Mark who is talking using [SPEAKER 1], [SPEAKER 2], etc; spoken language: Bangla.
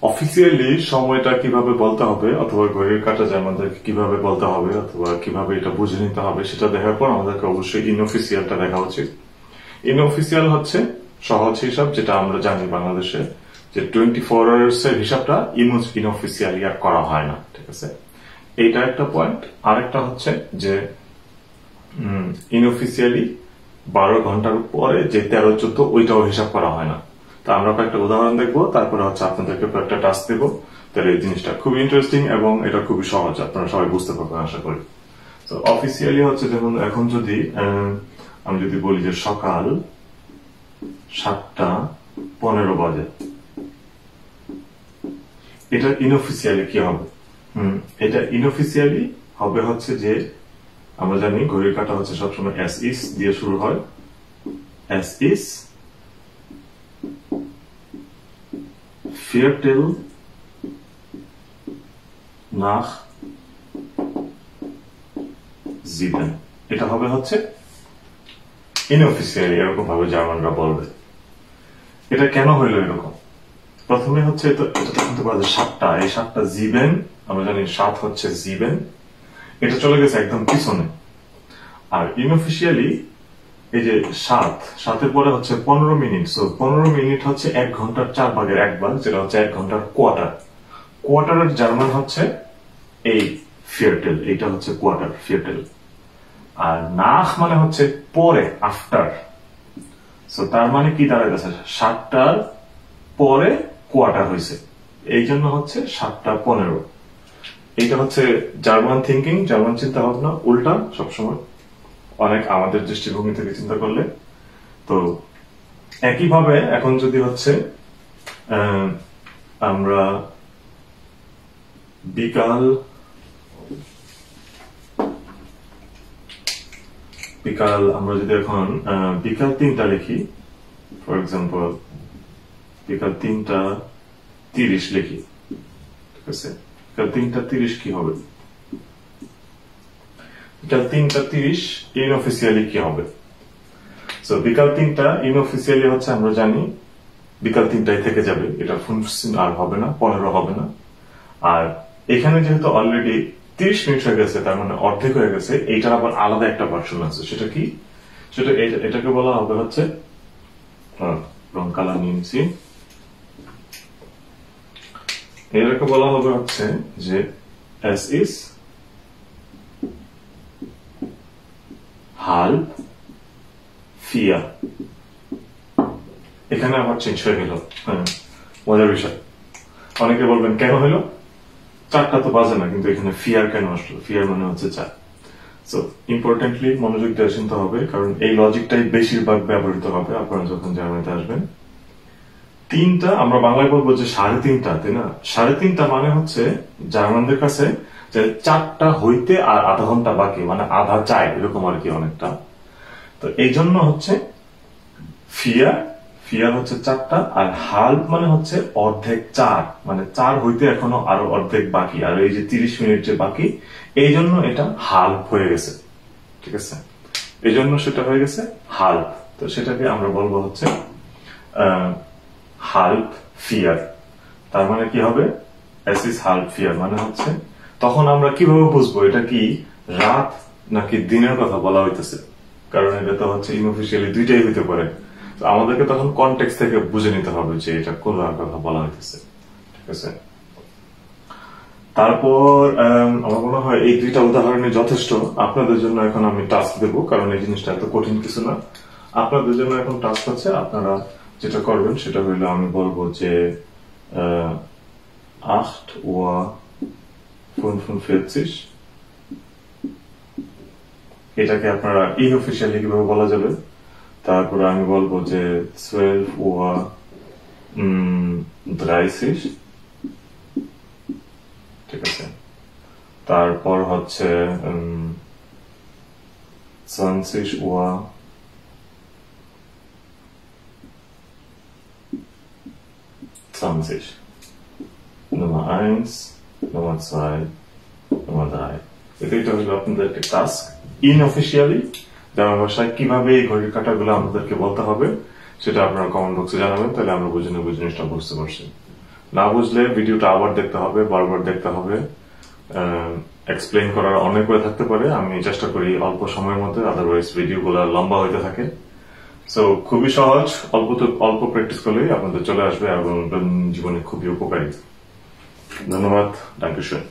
[SPEAKER 1] অফিসিয়ালি সময়টা কিভাবে বলতে হবে অথবা ঘড়ির কাঁটা যে আমাদেরকে কিভাবে বলতে হবে অথবা কিভাবে এটা বুঝে নিতে হবে সেটা দেখার পর আমাদেরকে অবশ্যই ইনঅফিসিয়ালটা দেখা উচিত। ইনঅফিসিয়াল হচ্ছে সহজ হিসাব, যেটা আমরা জানি বাংলাদেশে যে 24 আওয়ার্স এর হিসাবটা ইনঅফিসিয়ালি আর করা হয় না, ঠিক আছে। এইটা একটা পয়েন্ট। আরেকটা হচ্ছে যে ইনঅফিসিয়ালি 12 ঘন্টার পরে যে 13-14 ওইটাও হিসাব করা হয় না। তা আমরা কয়েকটা উদাহরণ দেখবো, তারপরে হচ্ছে আপনাদেরকে কয়েকটা টাস্ক দেবো। তাহলে এই জিনিসটা খুবই ইন্টারেস্টিং এবং এটা খুবই সহজ, আপনারা সবাই বুঝতে পারবেন আশা করি। তো অফিসিয়ালি হচ্ছে যেমন এখন যদি আমি যদি বলি যে সকাল 7:15 বাজে, এটা ইনঅফিসিয়ালি কি হবে? এটা ইনঅফিসিয়ালি হবে হচ্ছে যে আমরা জানি ঘড়ির কাঁটা হচ্ছে সবসময় এস ইস দিয়ে শুরু হয়। এস ইস Viertel nach 7, এটা হবে হচ্ছে ইনঅফিসিয়ালি, এরকম ভাবে জার্মানরা বলবে। এটা কেন হইলো এরকম? প্রথমে হচ্ছে এটা কিন্তু বলা যায় 7টা, এই 7টা জিবেন, আমরা জানি 7 হচ্ছে জিবেন, এটা চলে গেছে একদম পিছনে। আর ইনঅফিসিয়ালি এই যে 7-7-এর পরে হচ্ছে 15 মিনিট, সো 15 মিনিট হচ্ছে 1 ঘন্টার 4 ভাগের 1 ভাগ, যেটা হচ্ছে 1 ঘন্টার কোয়ার্টার। কোয়ার্টারের জার্মান হচ্ছে এই ফিয়ারটেল, এইটা হচ্ছে কোয়ার্টার, ফিয়ারটেল। আর নাখ মানে হচ্ছে পরে, আফটার। সো তার মানে কি দাঁড়ায় গেছে, 7টার পরে কোয়ার্টার হয়েছে, এই জন্য হচ্ছে 7:15। এইটা হচ্ছে জার্মান থিঙ্কিং, জার্মান চিন্তা ভাবনা উল্টা সবসময় অনেক আমাদের দৃষ্টিভঙ্গি থেকে চিন্তা করলে। তো একইভাবে এখন যদি হচ্ছে আমরা বিকাল 3টা লিখি, ফর এক্সাম্পল বিকাল 3:30 লিখি, ঠিক আছে। বিকাল 3:30 কি হবে? বিকাল 3:30 ইনঅফিসিয়ালি কি হবে? সো বিকাল 3টা ইনঅফিসিয়ালি হচ্ছে আমরা জানি বিকাল 3টায় থেকে যাবে, এটা ফুনসিন আর হবে না, 15 হবে না। আর এখানে যেহেতু অলরেডি 30 মিনিট হয়ে গেছে, তার মানে অর্ধেক হয়ে গেছে, এইটার আবার আলাদা একটা ভার্সন আছে। সেটা কি? সেটা এটাকে বলা হবে হচ্ছে, রং কালার নিয়েছি, এটাকে বলা হবে হচ্ছে যে এস ইস halb 4। এখানে আবার চেঞ্জ হয়ে গেল। মজার বিষয়, অনেকে বলবেন কেন হলো, 4টা তো বাজে না, কিন্তু এখানে ফিয়ার কেন আসলো? ফিয়ার মানে হচ্ছে 4। সো ইম্পর্টেন্টলি মনোযোগ দিয়ে শুনতে হবে, কারণ এই লজিকটাই বেশিরভাগ ব্যবহৃত হবে আপনারা যখন জার্মানিতে আসবেন। 3টা আমরা বাংলায় বলবো যে 3:30, তাই না? 3:30 মানে হচ্ছে জার্মানদের কাছে যে 4টা হইতে আর আধা ঘন্টা বাকি, মানে আধা চায় এরকম আর কি অনেকটা। তো এই জন্য হচ্ছে ফিয়ার হচ্ছে 4টা, আর হাল্প মানে হচ্ছে অর্ধেক 4, মানে 4 হইতে এখনো আরো অর্ধেক বাকি, আর এই যে 30 মিনিট যে বাকি, এই জন্য এটা হাল্প হয়ে গেছে, ঠিক আছে। এই জন্য সেটা হয়ে গেছে হাল্প। তো সেটাকে আমরা বলবো হচ্ছে হাল্প ফিয়ার। তার মানে কি হবে? এস ইস হাল্প ফিয়ার মানে হচ্ছে, তখন আমরা কিভাবে বুঝবো এটা কি রাত নাকি দিনের কথা বলা হইতেছে? কারণ এটা তো হচ্ছে ইনঅফিসিয়ালি দুইটাই হইতে পারে। তো আমাদেরকে তখন কনটেক্সট থেকে বুঝে নিতে হবে যে এটা কোন কথা বলা হইতেছে, ঠিক আছে। তারপর আমার মনে হয় এই 2টা উদাহরণে যথেষ্ট। আপনাদের জন্য এখন আমি টাস্ক দেবো, কারণ এই জিনিসটা এত কঠিন কিছু না। আপনাদের জন্য এখন টাস্ক আছে, আপনারা যেটা করবেন সেটা হইলো, আমি বলবো যে 8:45, এটাকে আপনারা ইনঅফিসিয়ালি কিভাবে বলা যাবে। তারপরে আমি বলবো যে 12:30, ঠিক আছে। তারপর হচ্ছে 20:20, Nummer 1, Nummer 2, Nummer 3। এটা হলো আপনাদের একটা টাস্ক ইনঅফিসিয়ালি জার্মান ভাষায় কিভাবে এই ঘড়ির কাঁটাগুলো আমাদেরকে বলতে হবে, সেটা আপনারা কমেন্ট বক্সে জানাবেন, তাহলে আমরা বুঝে নেব জিনিসটা বুঝতে পারছি। না বুঝলে ভিডিওটা আবার দেখতে হবে, বারবার দেখতে হবে। এক্সপ্লেইন করার অনেক ওয়ে থাকতে পারে, আমি চেষ্টা করি অল্প সময়ের মধ্যে, আদারওয়াইজ ভিডিওগুলো লম্বা হইতে থাকে। সো খুবই সহজ, অল্প প্র্যাকটিস করলেই আপনাদের চলে আসবে এবং জীবনে খুবই উপকারী। ধন্যবাদ, ডাঙ্কেশন।